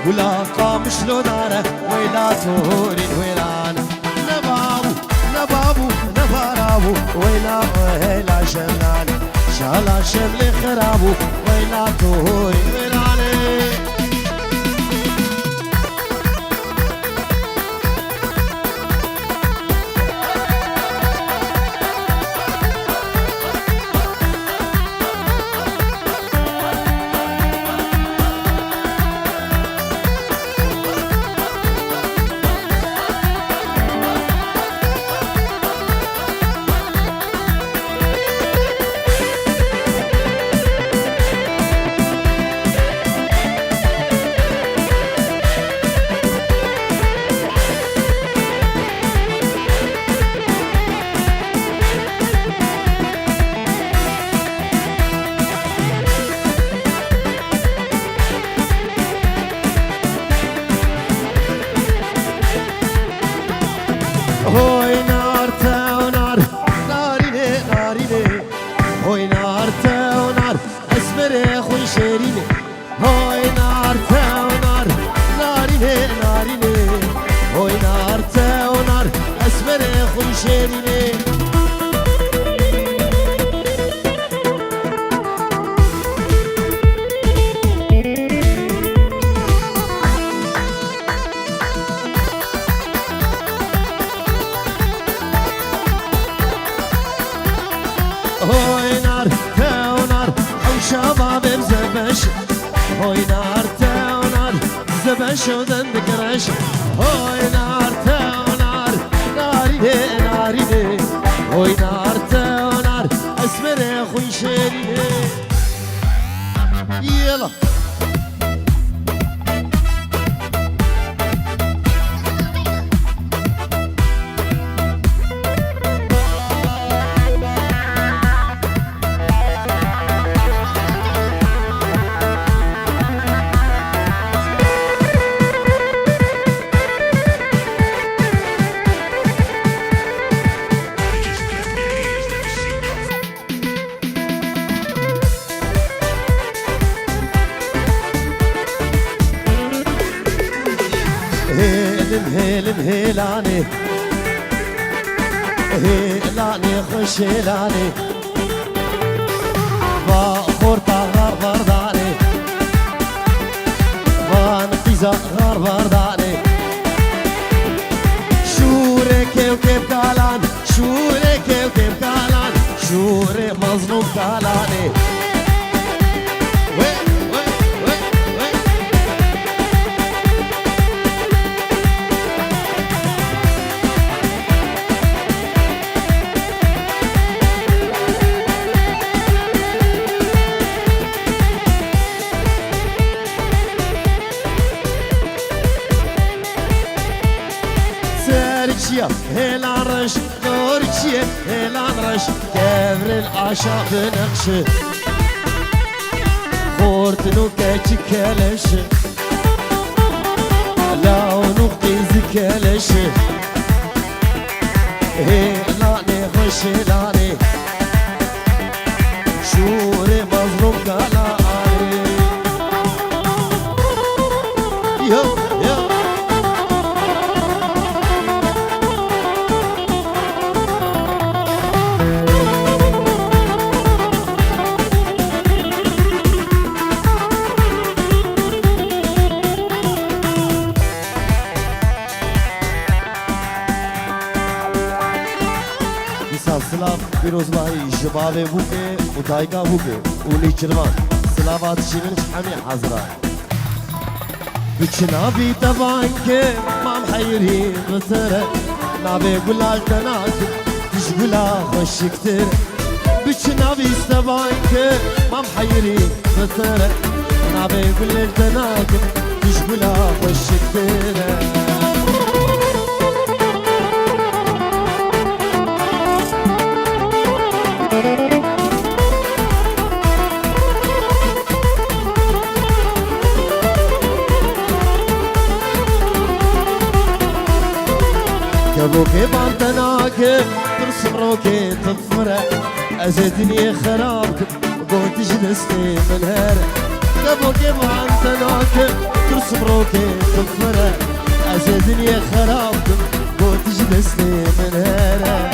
ولا قام شلو داره ويلا تورين ويلان نبابو نبابو نبارابو ويلا ويلا شملان شالا شمل خرابو ويلا تورين ويلاني هوي نار تاونار ناريني ناريني هوي نار تاونار اسمري خوي شيريني هوي نار تاونار ناريني ناريني هوي نار تاونار اسمري خوي شيريني هوي نار تاونار او شباب بزبش هوي نار تاونار زبش ودن بكرش هوي نار تاونار ناريني ناريني هوي نار تاونار اسمري خوي شيريني يلا هيلن هيلاني هيلاني خوش هيلاني باخور غار برداني بانقيزة غار برداني شوري كيف كالان شوري كيف كالان شوري مظلوم كالاني هيلان رش دورتشي هيلان رش كبر العشاق بنقش خورتنو كاتش كلش لونو قيز كلش هيلاني خوش هيلاني شوري مظلوم قلاني يو يو سلاف بیروزبایی جبابه بوده متایگا بوده اولی چرمان سلافات شیرنش حمی حضران بچنابی تبان که مام حیری غسره نابه گلال تناک تش گلا خوشکتر بچنابی تبان که مام حیری غسره نابه گلال تناک تش گلا خوشکتر كبوكي بانتناك ترسم روكي تطفرة أزدني خرابك قوت جلستي من هرة تبوكي وانت ناكم ترسم روكي تغفره عزيزين يا خرابكم قوت جلسني من هنا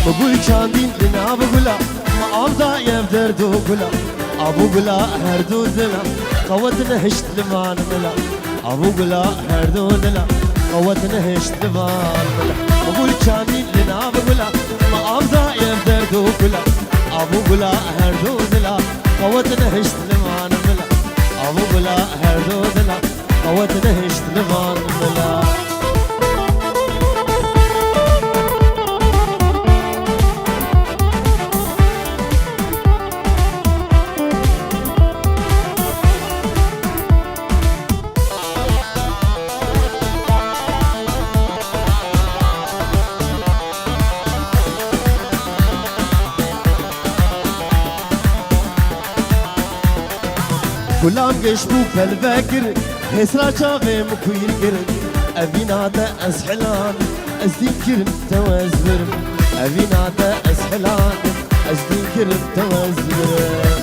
بقول كاندين لنا بقولا ما أمضى يبدر دوقولا أبو قلا هردو دلا قوتنا هشت لمان ملا أبو قلا هردو دلا قوتنا هشت لمان ملا بقول كاندين لنا بقولا ما أمضى يبدر دوقولا أبو قلا هردو دلا قوتنا هشت لمان ملا أبو قلا هردو دلا قوتنا هشت لمان ملا كلام قشبو فالباكر هسرا شافي مكوير كرن أبينا دا أسحلان أزدين كرن توازبر أبينا دا أسحلان أزدين كرن توازبر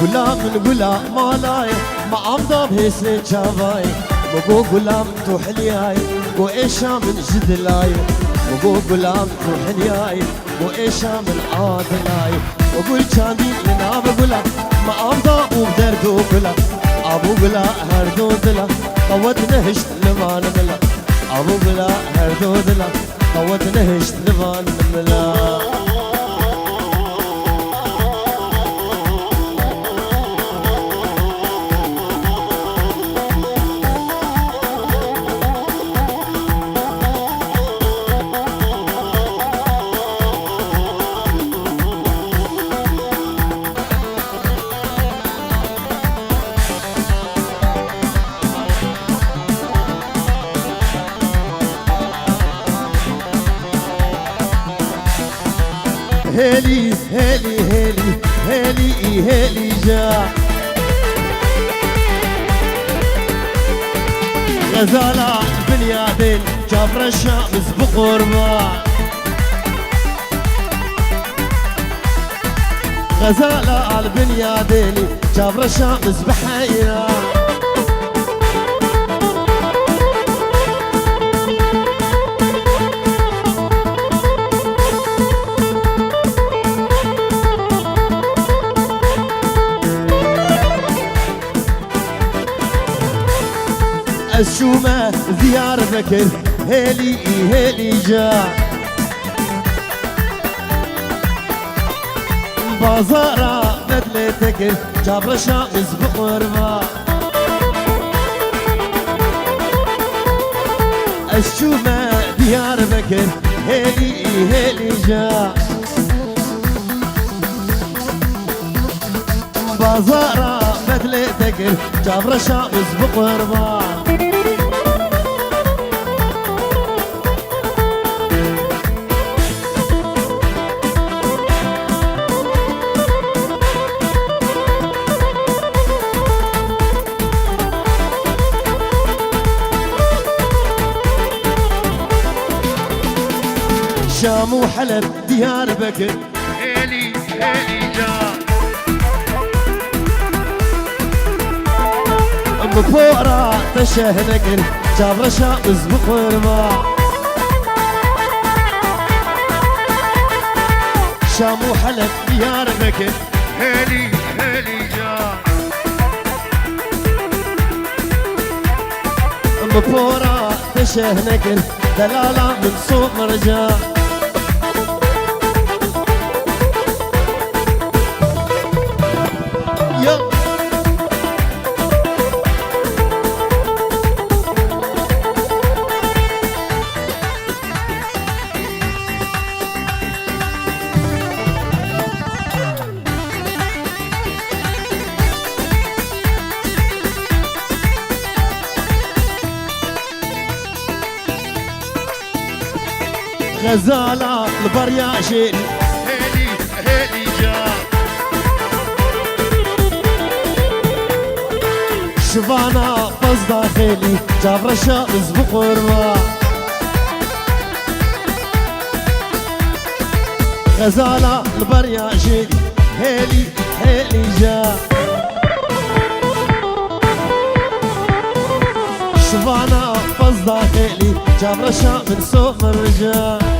غلام من غلام مالاي ما أمضى بهسن شافاي مقو غلام توحلياي مقو إيشا من جدلاي مقو غلام توحلياي مقو إيشا من عادلاي وقول كاندي لنا بقولا ما أمضى وبدردو بلا أبو بلا هردو دلا قوتنا هشت لما نملا أبو بلا هردو دلا قوتنا هشت لما نملا هيلي هيلي هيلي هيلي هيلي جا غزالة بنيادين جابر الشمس بقربا غزالة البنيادين جابر الشمس بحيرة الشومة ديار بكر هيلي هيلي جا بازارة بدلة تكر جابر شامس بقربا الشومة ديار بكر هيلي هيلي جا بازارة بدلة تكر جابر شامس بقربا شام وحلب ديار بكر هيلي هيلي جا بفورة تشهنكر جابر شامس بقربا شام وحلب ديار بكر هيلي هيلي جا بفورة تشهنكر دلالة من سوق مرجان غزالة البريا جيل هيلي هيلي جا شفانا بز داخلي جابر شامز بقربة غزالة البريا جيل هيلي هيلي جا شفانا بز داخلي جابر شامن سوق مرجان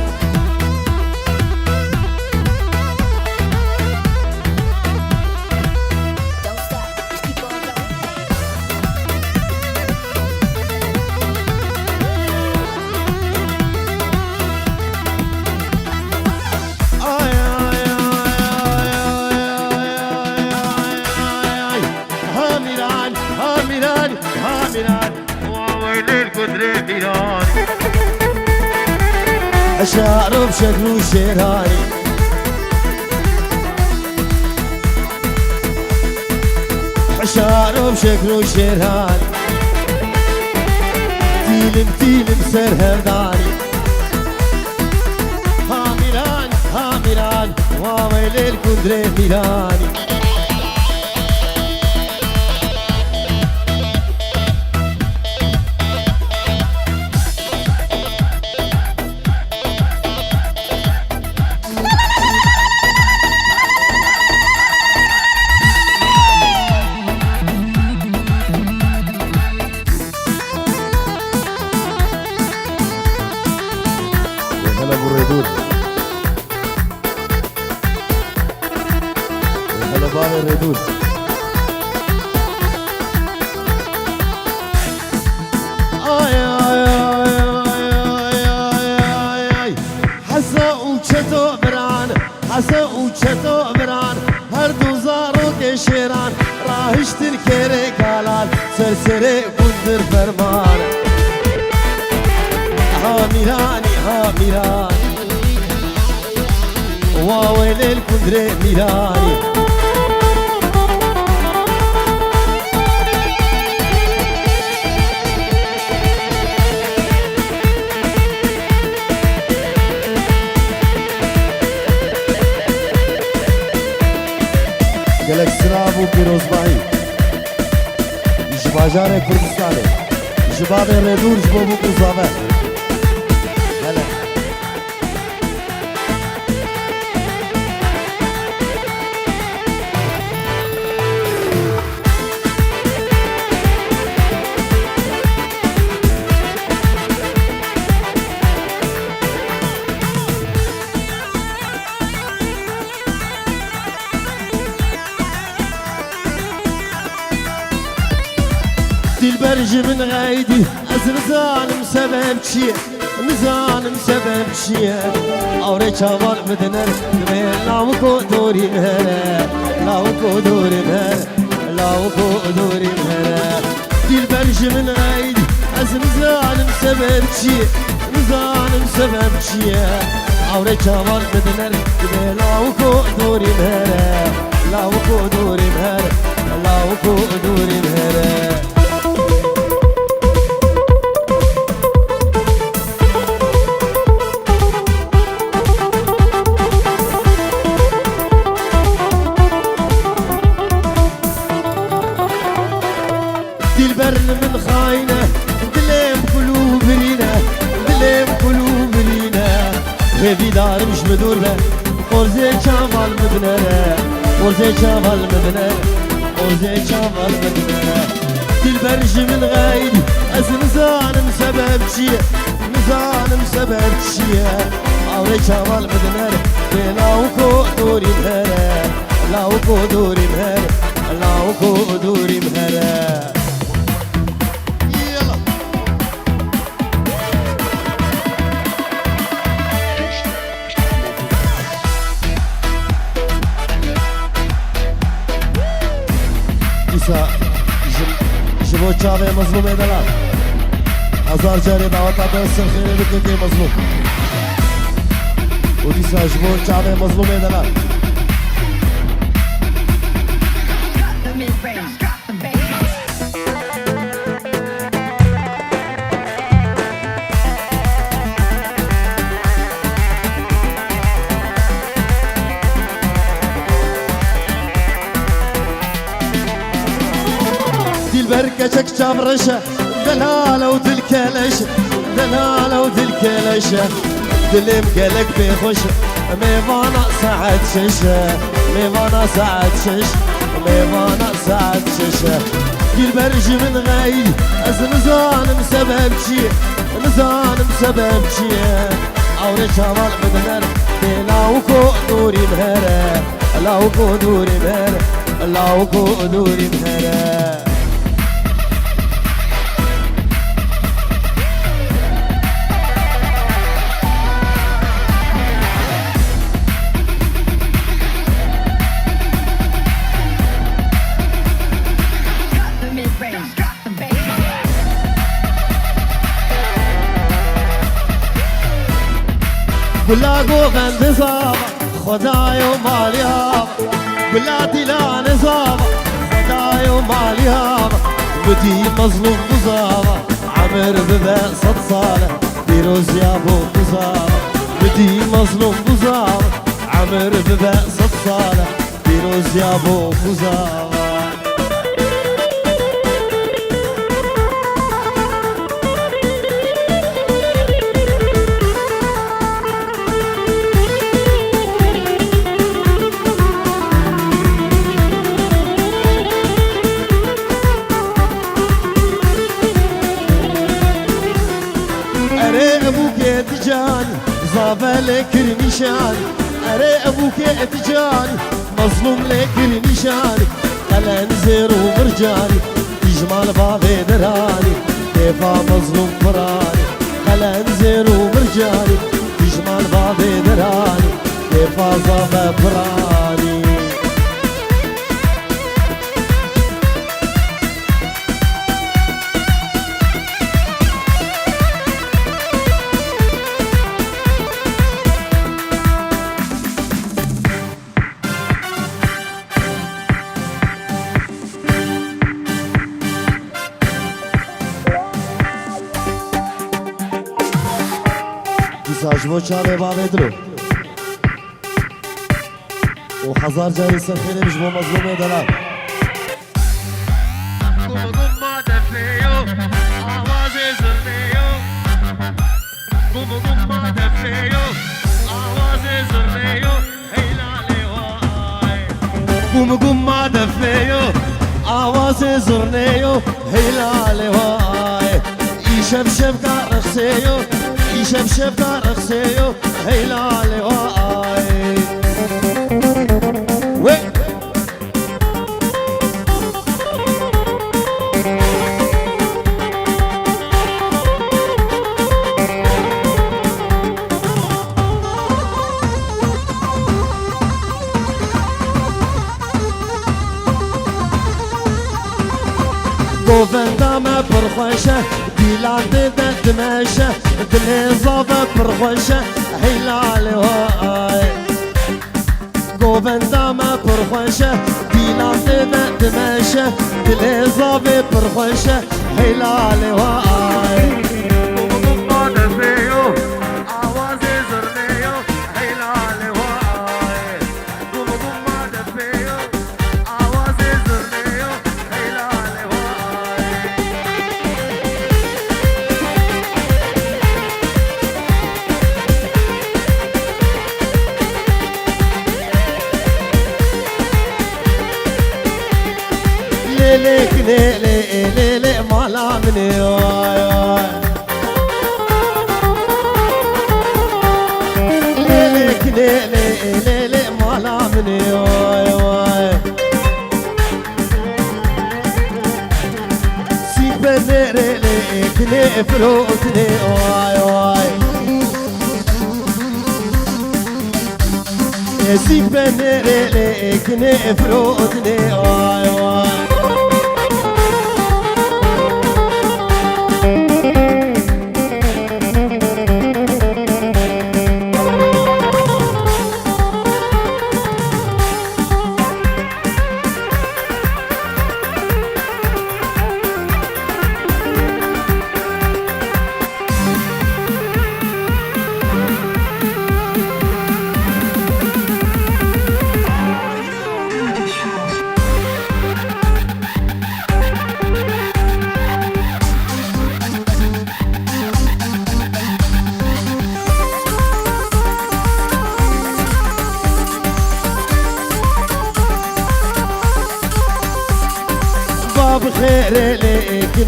أشعر بشكل شيراني أشعر بشكل شيراني تيلم تيلم سر هرداني هاميران هاميران وويل الكندري ميراني الردود حسا وچتو بران حسا وچتو بران هر دو زارو دشیران راهشتر کره کالان سرسره بندر فرمان هامیرانی هامیرانی واویل الكندر میرانی گلک سراب و پیروزباهی جباجار کردستانه جباب ردور جبابو قصابه هلا دلبرج من غايدي أزنزانم سبب شي نزانم سبب شي أوري شامل بدنر لاوكو دوري مهرة لاوكو دوري مهرة لاوكو دوري مهرة دلبرج من غايدي أزنزانم سبب شي نزانم سبب شي أوري شامل بدنر لاوكو دوري مهرة لاوكو دوري مهرة لاوكو دوري مهرة من خاينة دليم قلوبنا دليم قلوبنا غيبي دار مش مدورة قرزي شامل مدنرة قرزي شامل مدنرة قرزي شامل مدنرة دلبرج من غايد أزنزانم سبب شي نزانم سبب شي أوري شامل مدنرة لاوكو دوري مهرة لاوكو دوري مهرة لاوكو دوري مهرة جبو چاوه مظلوم دلال هزار جاری دعوت آتا سرخیره بکن که مظلوم و دیسا جبو چاوه مظلوم دلال وجهك جبرشه دلالة ودلكلشه دلالة ودلكلشه دلم قلق بيخشه ميوانا سعد ششه ميوانا سعد شش ميوانا سعد ششه البرج من غيري نزان بسبب شي نزان بسبب شي اوري شمال بدنر لاوكو نوري مهره لاوكو نوري مهره لاوكو نوري مهره بلا گوغند زابا خدایو مالیام بلا دیلان زابا خدایو مالیام بدی مظلوم بزابا عمر ببه 100 ساله دیروز یابو بزابا بدی مظلوم بزابا عمر ببه 100 ساله دیروز یابو بزابا جاني زابا لك نشاني أري أبوك أتجاني مظلوم لك نشاني قلن زير ومرجاني يجمال بابي دراني كيفا مظلوم فراني قلن زير ومرجاني يجمال بابي دراني كيفا زابا فراني ساجبو چاره باوی درو و 1000 جایی سرخیره بجبو مظلومه دلال Gumma defneyo, avaze zırneyo. Gumma defneyo, avaze zırneyo. Heylale vay. Gumma defneyo, avaze zırneyo. Heylale vay. İşem şefka rıkseyo, İşem şefka rıkseyo. Heylale vay. گوفندامه پرخوشه دیلان دیده دمشه دلیزابه پرخوشه هیلالی وای گوفندامه پرخوشه دیلان دیده دمشه دلیزابه پرخوشه هیلالی وای Gumma defneyo, avaze zırneyo. Heylale vay. Gumma defneyo, avaze zırneyo. Heylale vay. ليلك ليلي ليلي مالا مني واي واي ليلك ليلي ليلي مالا مني واي واي سيك بنيري ليك نفروتني واي واي سيك بنيري ليك نفروتني واي واي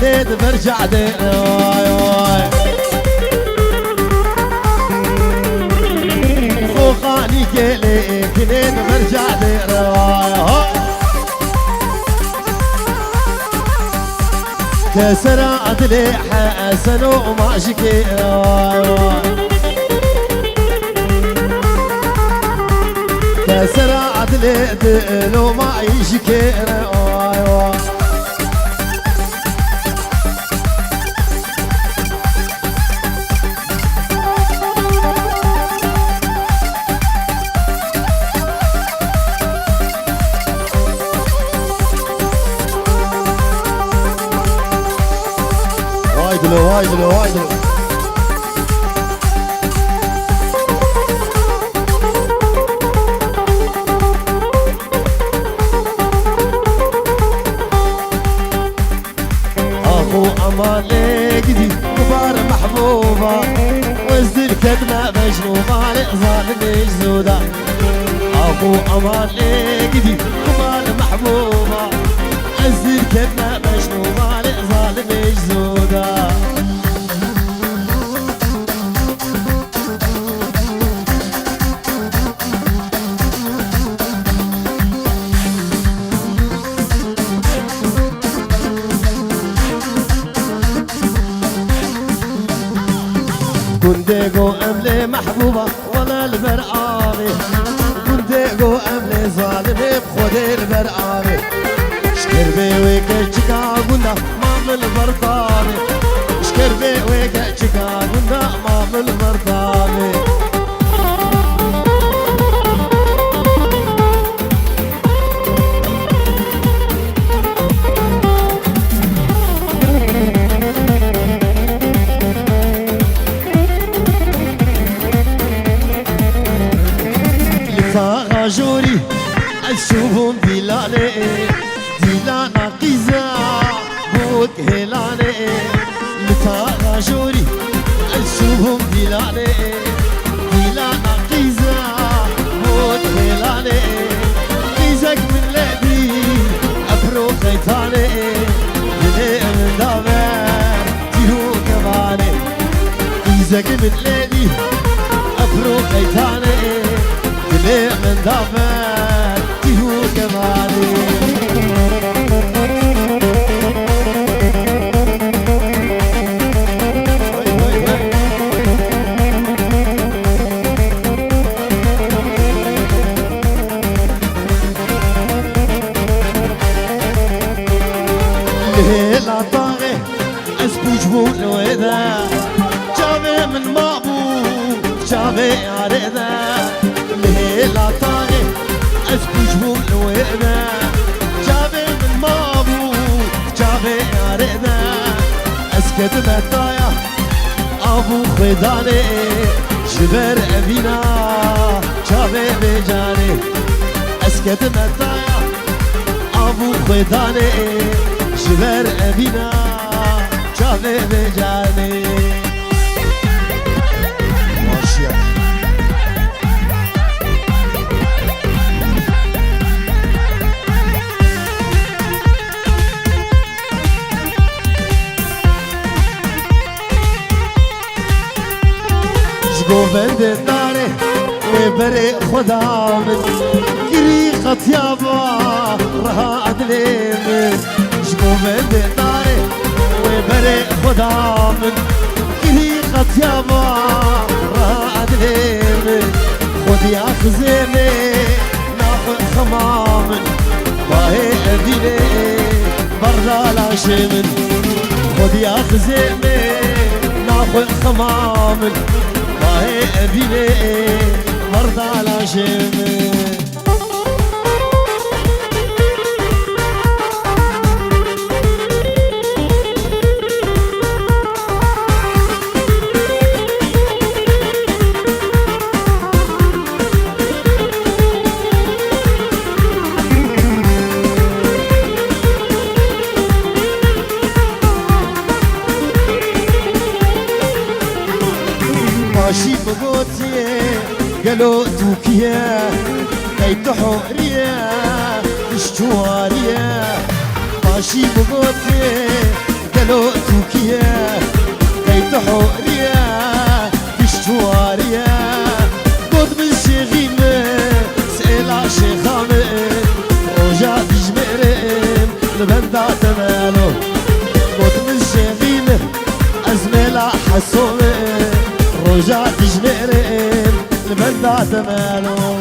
كنيد برجع دي فوقاني كيلي كنيد برجع دي كسر عدلي حسن وما شكي كسر عدلي دلو ما يشكي وايدلو اخو امالي قدي كبار محبوبه وزد الكدمه مجنوبه ظالم زوده اخو امالي قدي كبار محبوبه وزد الكدمه مجنوبه ظالم زوده كندقو أملي محبوبة ولا البرقامي كندقو أملي ظالمي بخودي البرقامي شكربي ويكا قلنا مام البرطامي شكربي ويكا قلنا مام البرطامي جوري أشوفهم دلالي دلانا قيزة بوك هلالي لتا جوري أشوفهم دلالي دلانا قيزة بوك هلالي قيزك من لعبي أفرو خيطاني بلي من دابر تيهو كماني قيزك من لعبي أفرو خيطاني ليه من دافر تيهو كمالي ليه لا طاغي اسبوج الويدا جابي من مابو جابي عريدا لا طاغي اسبوج الويدا جابي من مابو جابي عريدا اسكت متايا ابو خيداني شبر ابينا جابي بجاني اسكت متايا ابو خيداني شبر ابينا جابي بجاني بند داره وبري خدا من قريقة يابا رها عدلي من شكو بند داره وبري خدا من قريقة يابا رها عدلي من خدي أخزيني ناخذ خمامن باهي أبيني برا لا شمن خدي أخزيني ناخذ خمامن باهي أبيني مرضى لا شمن ماشي بقوتي قالوا توكيا كيت حوريا اشتواريا ماشي بقوتي ملو توكيا بيت حوريا تشتواريا قد من شيخيمة سئلا شيخامة رجع تجمرم لبندا تمالو قد من شيخيمة أزميلا حسومة رجع تجمرم لبندا تمالو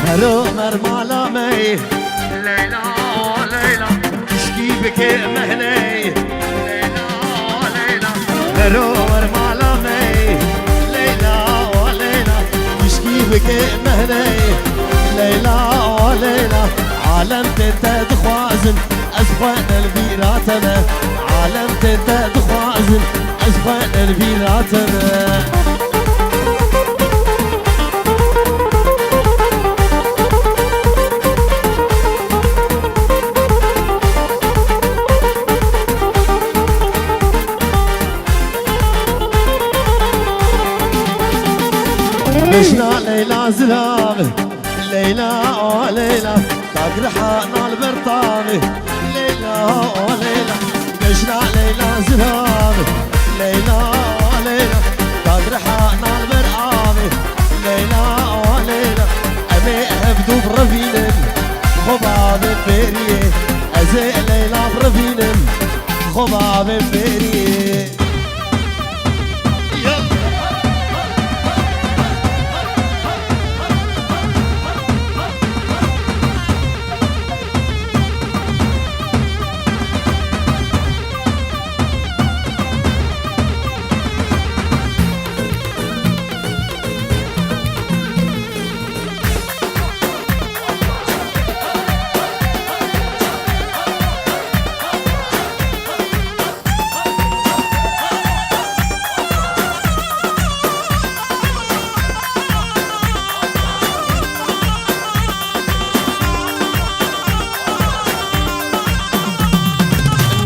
هلو مرمالا مي ليلى ليلى تشكي بك مهني ليلى ليلى هلو مرمالا مي ليلى وليلى تشكي بك مهني ليلى وليلى عالم تنت دخوازن أزخوان البيراتنا عالم تنت دخوازن أزخوان البيراتنا مشنا ليلى زلامه ليلى وليلى تقرحنا البرطامه ليلى وليلى مشنا ليلى زلامه ليلى وليلى تقرحنا البرطامه ليلى وليلى أمي أبدو برفينم خباب بيريه أزي ليلى برفينم خباب بيريه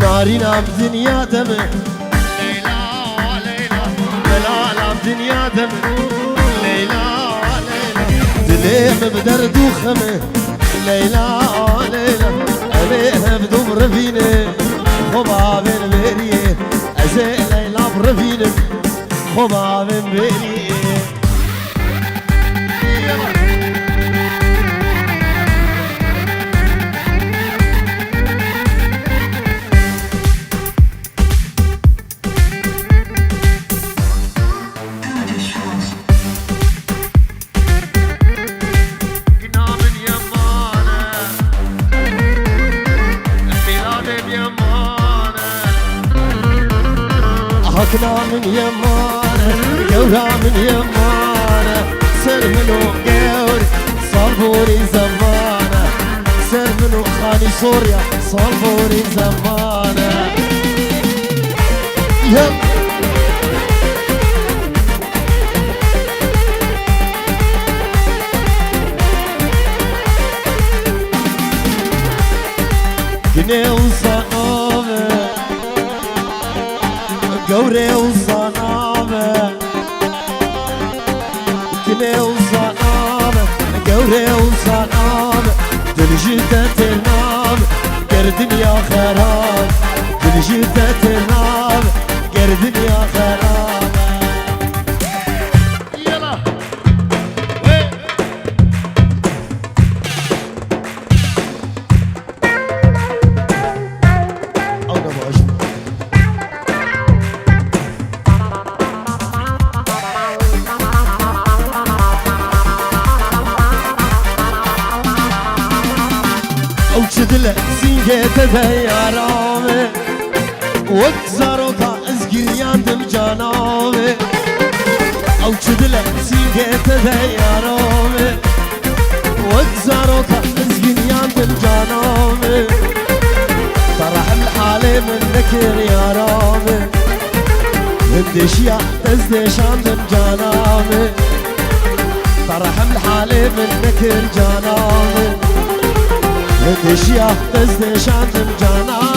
نارينا بدنيا دم ليلى ليلى ملالا بدنيا دم ليلى ليلى دليم بدرد وخمه ليلى ليلى أبيها بدوم رفينه خباب بيريه أزي ليلى برفينه خباب بيريه حكنا من يمانه قورا من يمانه سر منو قور صالبوري زمانه سر منو خاني سوريا صالبوري زمانه يم قني وصنامه قوري وصنامه قني وصنامه قوري وصنامه دل جدة تنام قردن يا خراب دل جدة تنام قردن يا خراب يلا وشدله سيجة ديارامي وكزاروتا ازقل ياندم جانامي او شدله سيجة ديارامي وكزاروتا ازقل ايام بالجنامي طرح الحالي من نكر يا رامي بديش يا تزديش عند الجنامي طرح الحالي من نكر جنامي بديش يا تزديش عند الجنامي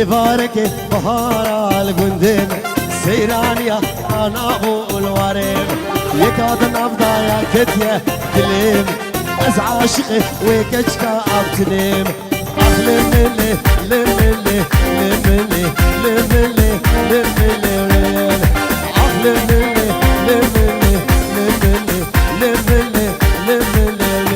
بارك بهار القندم سيران يا انا ابو الورم يكاد نبضا يا كتيا كلم از عاشقي وكشكا ابتلم لملي لملي لملي لملي لملي لملي لملي لملي لملي لملي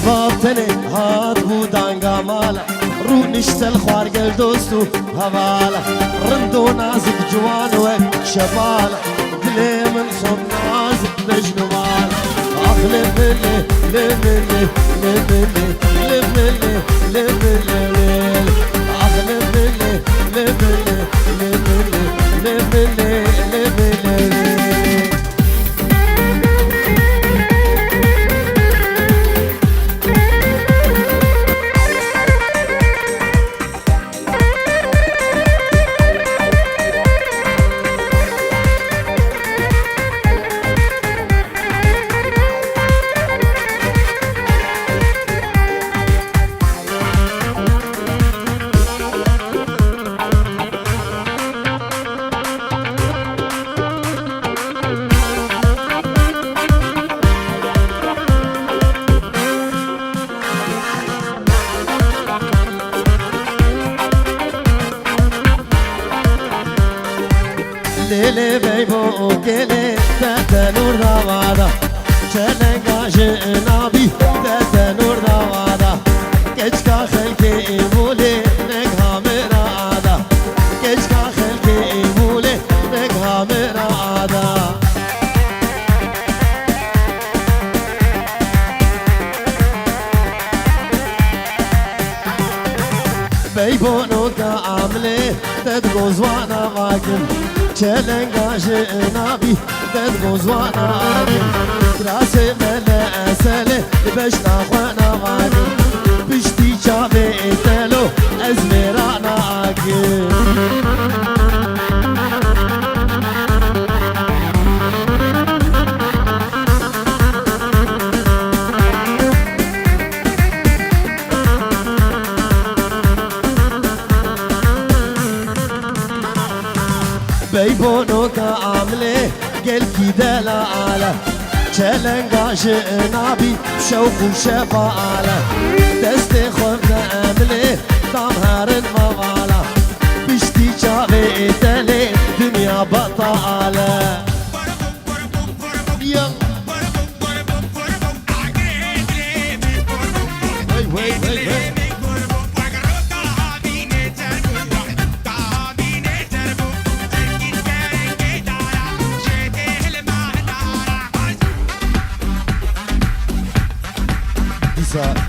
بابتني هاد بودانغا مالا رو نشتل خوارقل دوستو هوالا رندو نازك جوان وشبالا دلي من صوب نازك بجنوالا اخ لملي لملي لملي لملي لملي اخ لملي لملي لملي لملي لملي Lele beybo gele tetenur davada Çelengajı nabi tetenur davada Geçka xelke imule neghamera ada Geçka xelke imule neghamera ada Beybo nuka amle tedgozwana vakim چلنگاج نابی دد بوزوانا آدم کراسی مله اسله بشنا خوانا غادم بشتی چاوه ایتلو از میرانا آگم بيبونو كعامله قل كده لا على چلنگاش نابي شوق وشفاعله دست خود عمله دام هرن موالا بشتي چاوه تله دنيا بطاله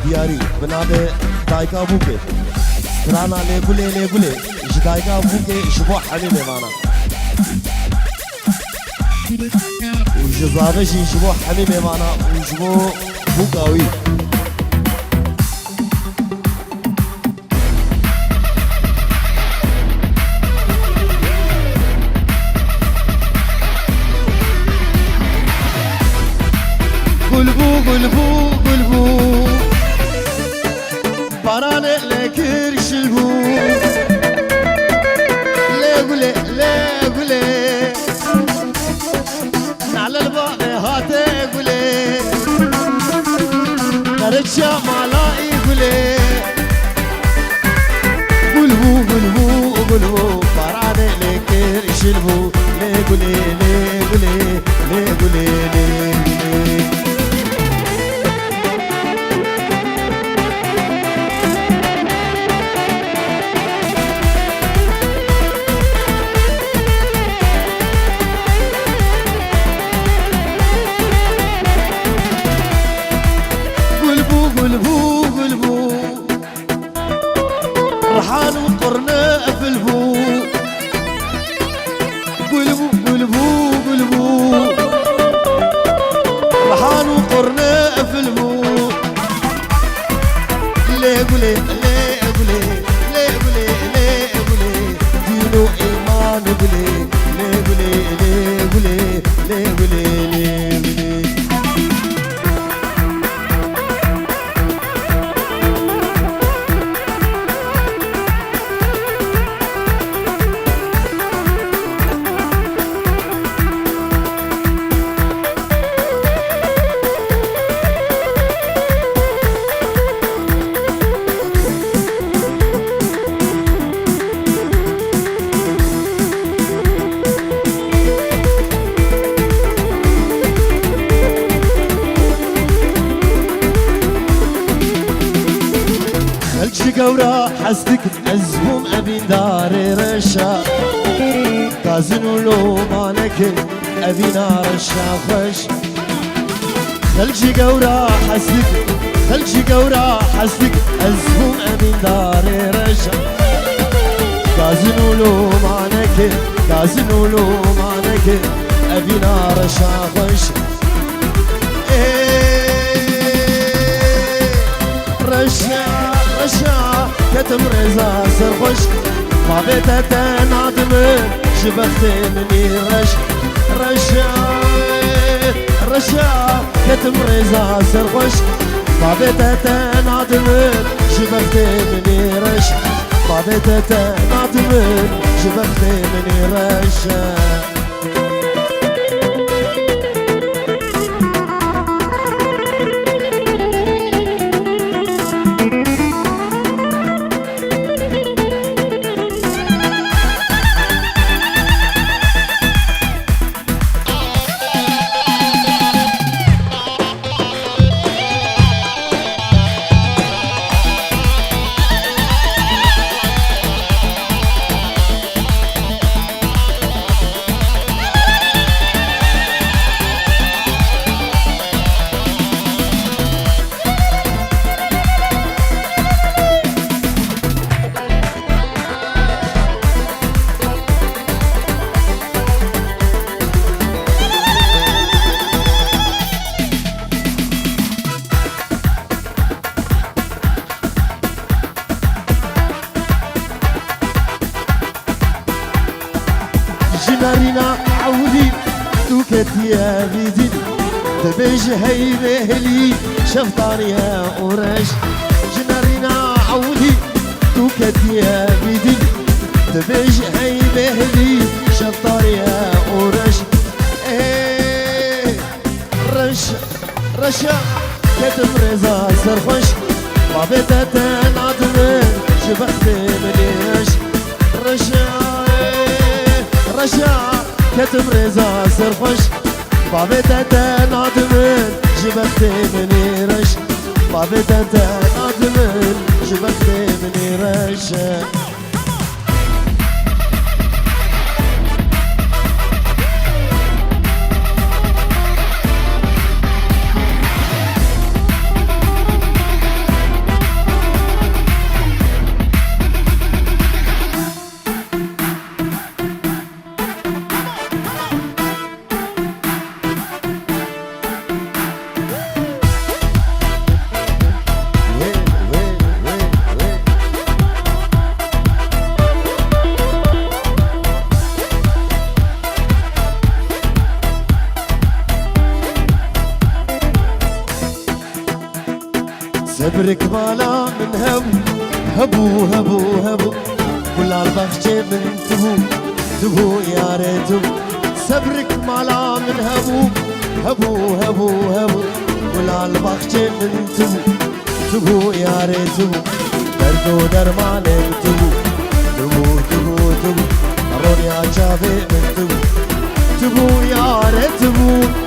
دیاری بنابه دایکا بوکه رانا لگوله لگوله اش دایکا بوکه شبو حميمه معنا وجزابه شبو حميمه معنا وشبو بوكاوي قلبو قلبو قلبو Parane lekir şilbu Legule legule Nalal bane hate gule رجع مالاي قولي قلبو قلبو قلبو فراني لكير شلبو لي قولي لي قولي لي قولي لي قولي قلبو قلبو رحان وقرنا في البو قلبو قلبو قلبو رحان وقرنا في البو ليه قولي ليه قولي ليه قولي ليه قولي دينو ايمان قولي ليه قولي ليه قولي ليه قولي ليه قولي خلش قورا حسدك أزهم أبي داري رشا كازنو لو مالك أبي نار الشاخش خلش قورا حسدك خلش قورا حسدك أزهم أبي داري رشا كازنو لو مالك كازنو لو مالك أبي نار الشاخش رشا رشا كتم رزا سرخوش ما بيتا تنادم شبختي مني رش رشا رشا كتم رزا سرخوش ما بيتا تنادم شبختي مني رش ما بيتا تنادم شبختي مني رش جنارنا عودي توكت يا بيدي تبيج هي بهلي شفطاني يا قريش جنارنا عودي توكت يا بيدي تبيج هي بهلي شفطاني يا قريش ايه رشا رشا كتم رزا سرخوش ما بيتا نادم شبختي منيش رشا رشا كتم رزا سرخوش بابتا تنادمن جبختي مني رش بابتا تنادمن جبختي مني رش صبرك مالا من هبو هبو هبو كل البخشة من تبو يا ريتو صبرك مالا من هبو هبو هبو هبو كل البخشة من تبو تبو ياري تبو دردو درماني تبو تبو تبو تبو روني عجابي من تبو تبو ياري تبو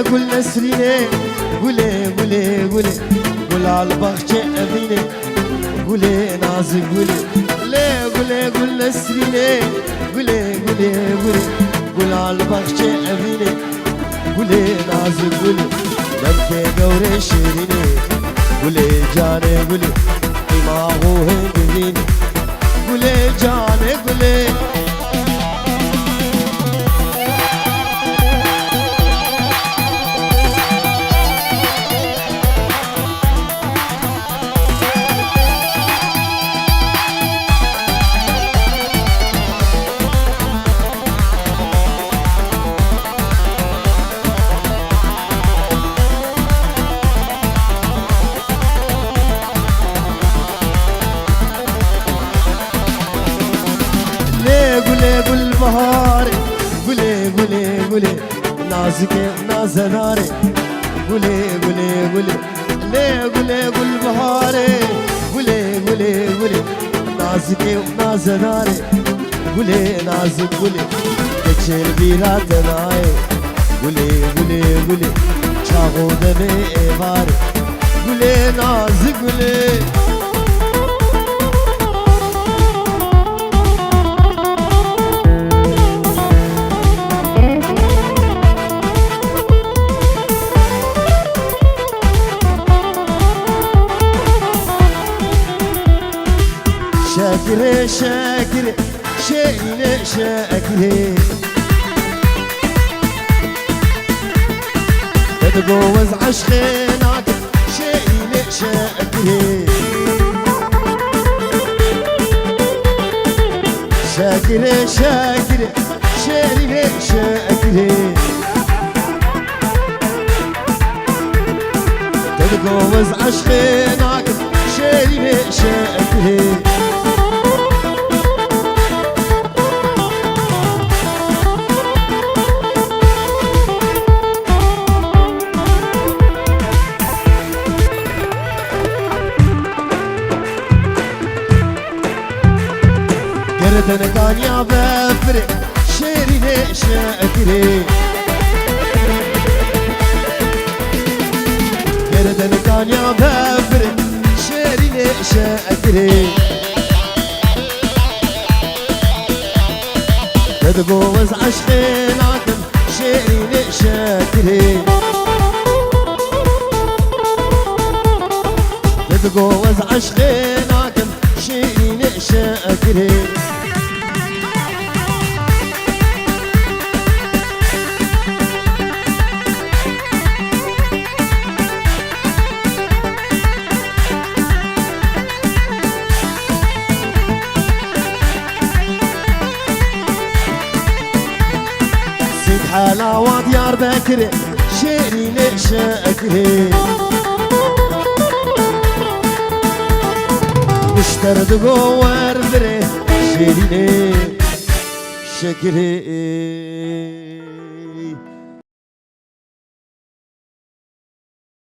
قول نسريني قولي قولي قولي قول عالبخشة أبيني قولي نازك قولي ليه قولي قول نسريني قولي قولي قولي قول عالبخشة أبيني قولي نازك قولي بنتي قوري شيريني قولي جاني قولي دماغو هنقذيني قولي جاني قولي قولي بهاري قولي قولي قولي نازكي ونازناري قولي قولي قولي ليه قولي قول بهاري قولي قولي قولي نازكي ونازناري قولي نازك قولي تكشير بيرا تناي قولي قولي قولي چاغو دمي ايباري قولي نازك قولي شاكري شاكري شيلي شاكري تتجوز عشقينك شيلي شاكري شاكري شاكري شيلي شاكري تتجوز عشقينك شيلي شاكري قردن كان يا بفرق شيري شاكري قردن كان يا بفرق شيري شاكري تتجوز عشقينك شيري شاكري تتجوز عشقينك شيري شاكري حلاوة ديار بكري شيري شاكري مشترد جوار بري شيري شاكري